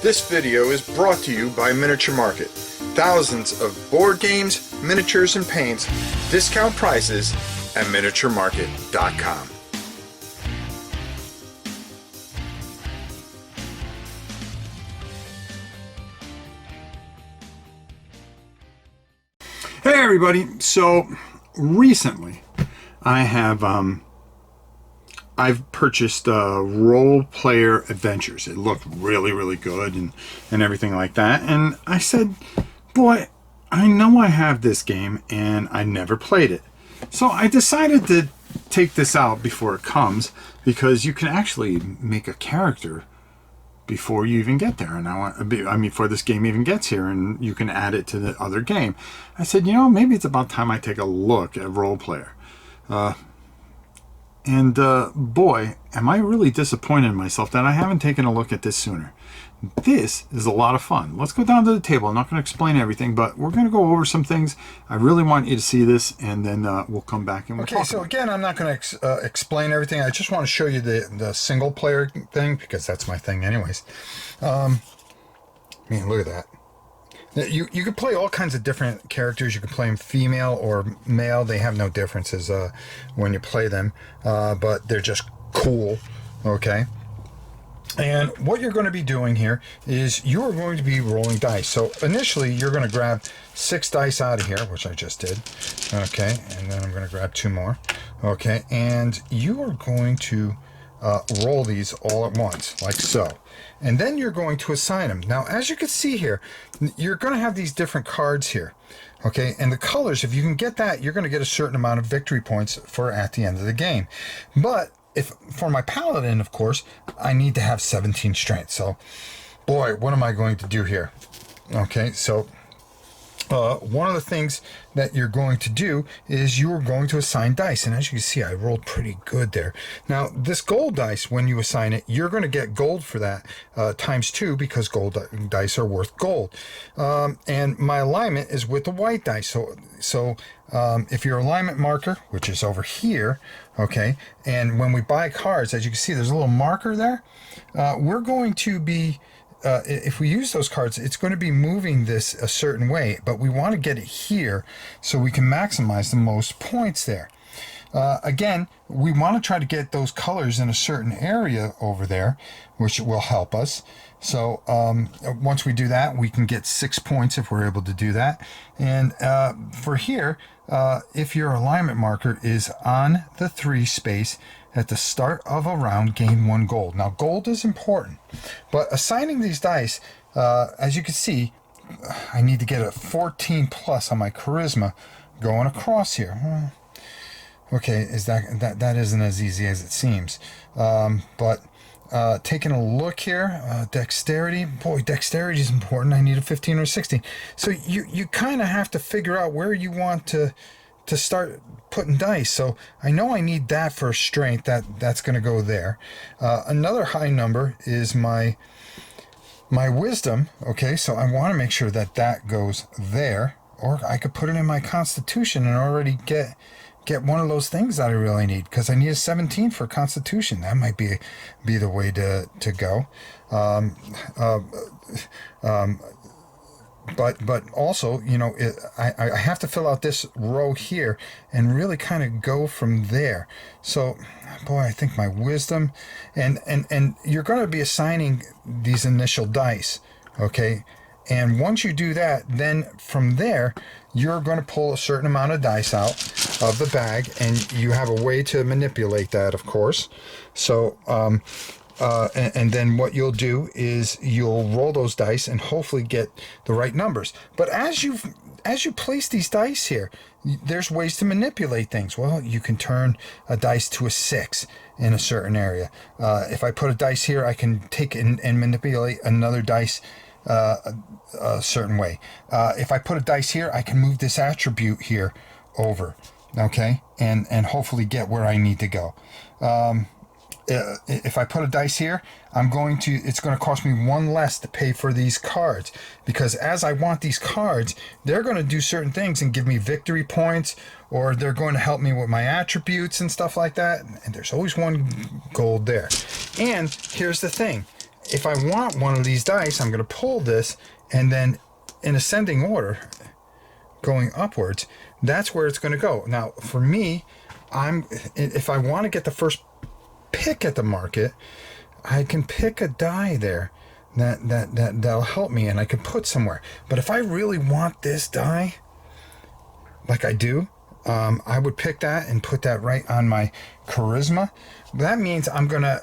This video is brought to you by Miniature Market. Thousands of board games, miniatures, and paints, discount prices at miniaturemarket.com. Hey everybody! So recently I have I've purchased Role Player Adventures. It looked really good and everything like that. And I said, boy, I know I have this game and I never played it. So I decided to take this out before it comes, because you can actually make a character before you even get there. And before this game even gets here, and you can add it to the other game. I said, you know, maybe it's about time I take a look at Role Player. Boy, am I really disappointed in myself that I haven't taken a look at this sooner. This is a lot of fun. Let's go down to the table. I'm not going to explain everything, but we're going to go over some things. I really want you to see this, and then we'll come back and we'll talk. Okay, so again, I'm not going to explain everything. I just want to show you the single player thing, because that's my thing anyways. Man, look at that. You can play all kinds of different characters. You can play them female or male. They have no differences when you play them, but they're just cool, okay? And what you're going to be doing here is you are going to be rolling dice. So initially, you're going to grab 6 dice out of here, which I just did, okay? And then I'm going to grab 2 more, okay? And you are going to roll these all at once, like so. And then you're going to assign them. Now, as you can see here, you're going to have these different cards here, okay? And the colors, if you can get that, you're going to get a certain amount of victory points for at the end of the game. But if for my paladin, of course, I need to have 17 strength. So, boy, what am I going to do here? Okay, so one of the things that you're going to do is you're going to assign dice. And as you can see, I rolled pretty good there. Now, this gold dice, when you assign it, you're going to get gold for that times 2, because gold dice are worth gold. And my alignment is with the white dice. So if your alignment marker, which is over here, okay, and when we buy cards, as you can see, there's a little marker there. We're going to be if we use those cards, it's going to be moving this a certain way, but we want to get it here so we can maximize the most points there. Again, we want to try to get those colors in a certain area over there, which will help us. So once we do that, we can get 6 points if we're able to do that. And for here, if your alignment marker is on the 3 space, at the start of a round, gain 1 gold. Now, gold is important, but assigning these dice, as you can see, I need to get a 14 plus on my charisma going across here. Okay, that isn't as easy as it seems. But taking a look here, dexterity, boy, dexterity is important. I need a 15 or 16. So you kind of have to figure out where you want to start putting dice. So I know I need that for strength. That's going to go there. Another high number is my wisdom. Okay, so I want to make sure that goes there, or I could put it in my constitution and already get one of those things that I really need, because I need a 17 for constitution. That might be the way to go. But also, you know, I have to fill out this row here and really kind of go from there. So, boy, I think my wisdom, and you're going to be assigning these initial dice, okay? And once you do that, then from there, you're going to pull a certain amount of dice out of the bag, and you have a way to manipulate that, of course. So, and then what you'll do is you'll roll those dice and hopefully get the right numbers. But as you place these dice here, there's ways to manipulate things. Well, you can turn a dice to a 6 in a certain area. If I put a dice here, I can take and manipulate another dice a certain way. If I put a dice here, I can move this attribute here over, okay, and hopefully get where I need to go. If I put a dice here, it's going to cost me 1 less to pay for these cards, because as I want these cards, they're going to do certain things and give me victory points, or they're going to help me with my attributes and stuff like that. And there's always 1 gold there. And here's the thing. if I want one of these dice, I'm going to pull this, and then in ascending order, going upwards, that's where it's going to go. Now, for me, if I want to get the first pick at the market, I can pick a die there that'll help me, and I can put somewhere. But if I really want this die, like I do, I would pick that and put that right on my charisma. That means I'm gonna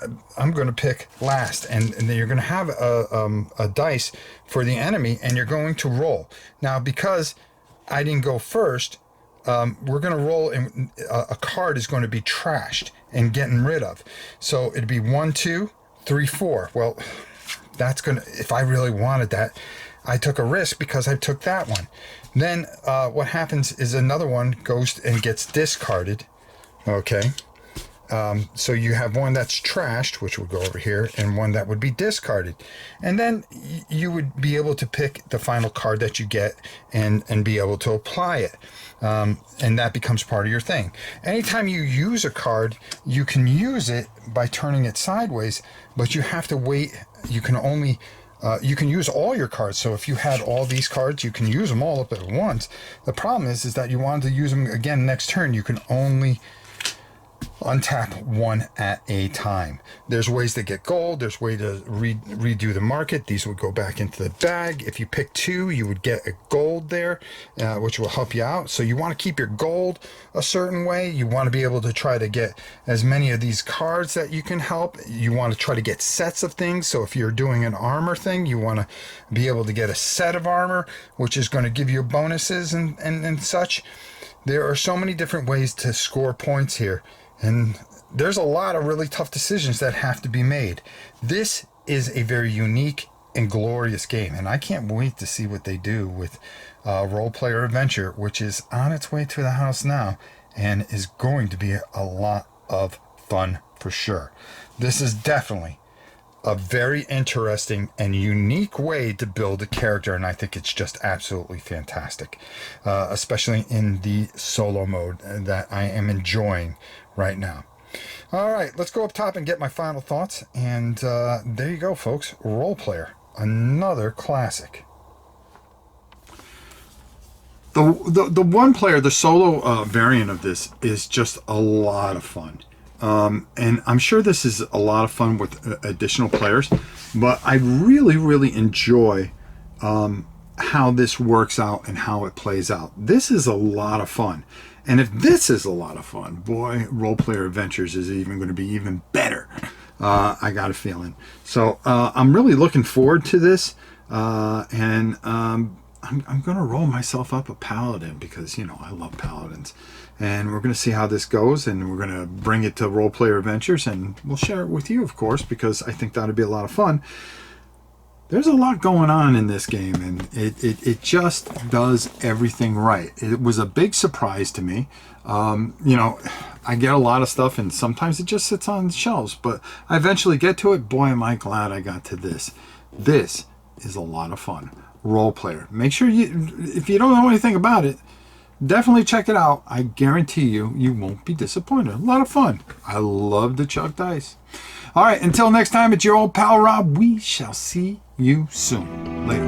pick last, and then you're gonna have a dice for the enemy, and you're going to roll. Now, because I didn't go first, we're gonna roll, and a card is going to be trashed and getting rid of. So it'd be 1, 2, 3, 4. Well, that's gonna. If I really wanted that, I took a risk because I took that one. Then what happens is another one goes and gets discarded. Okay. So you have one that's trashed, which would go over here, and one that would be discarded. And then you would be able to pick the final card that you get and be able to apply it. And that becomes part of your thing. Anytime you use a card, you can use it by turning it sideways, but you have to wait. You can only... you can use all your cards. So if you had all these cards, you can use them all up at once. The problem is that you wanted to use them again next turn. You can only untap one at a time. There's ways to get gold. There's way to redo the market. These would go back into the bag. If you pick 2, you would get a gold there, which will help you out. So you want to keep your gold a certain way. You want to be able to try to get as many of these cards that you can help. You want to try to get sets of things. So if you're doing an armor thing, you want to be able to get a set of armor, which is going to give you bonuses and such. There are so many different ways to score points here. And there's a lot of really tough decisions that have to be made. This is a very unique and glorious game, and I can't wait to see what they do with Role Player Adventure, which is on its way to the house now and is going to be a lot of fun for sure. This is definitely a very interesting and unique way to build a character, and I think it's just absolutely fantastic, especially in the solo mode that I am enjoying right now. All right, let's go up top and get my final thoughts, and there you go, folks. Role Player, another classic. The one player, the solo variant of this is just a lot of fun. And I'm sure this is a lot of fun with additional players, but I really, really enjoy how this works out and how it plays out. This is a lot of fun. And if this is a lot of fun, boy, Role Player Adventures is even going to be even better. I got a feeling. So I'm really looking forward to this. And I'm going to roll myself up a paladin because, you know, I love paladins. And we're going to see how this goes, and we're going to bring it to Role Player Adventures, and we'll share it with you, of course, because I think that would be a lot of fun. There's a lot going on in this game, and it just does everything right. It was a big surprise to me. You know, I get a lot of stuff, and sometimes it just sits on the shelves, but I eventually get to it. Boy, am I glad I got to this. This is a lot of fun. Role Player. Make sure if you don't know anything about it, definitely check it out. I guarantee you, you won't be disappointed. A lot of fun. I love to chuck dice. All right, until next time, it's your old pal Rob. We shall see you soon. Later.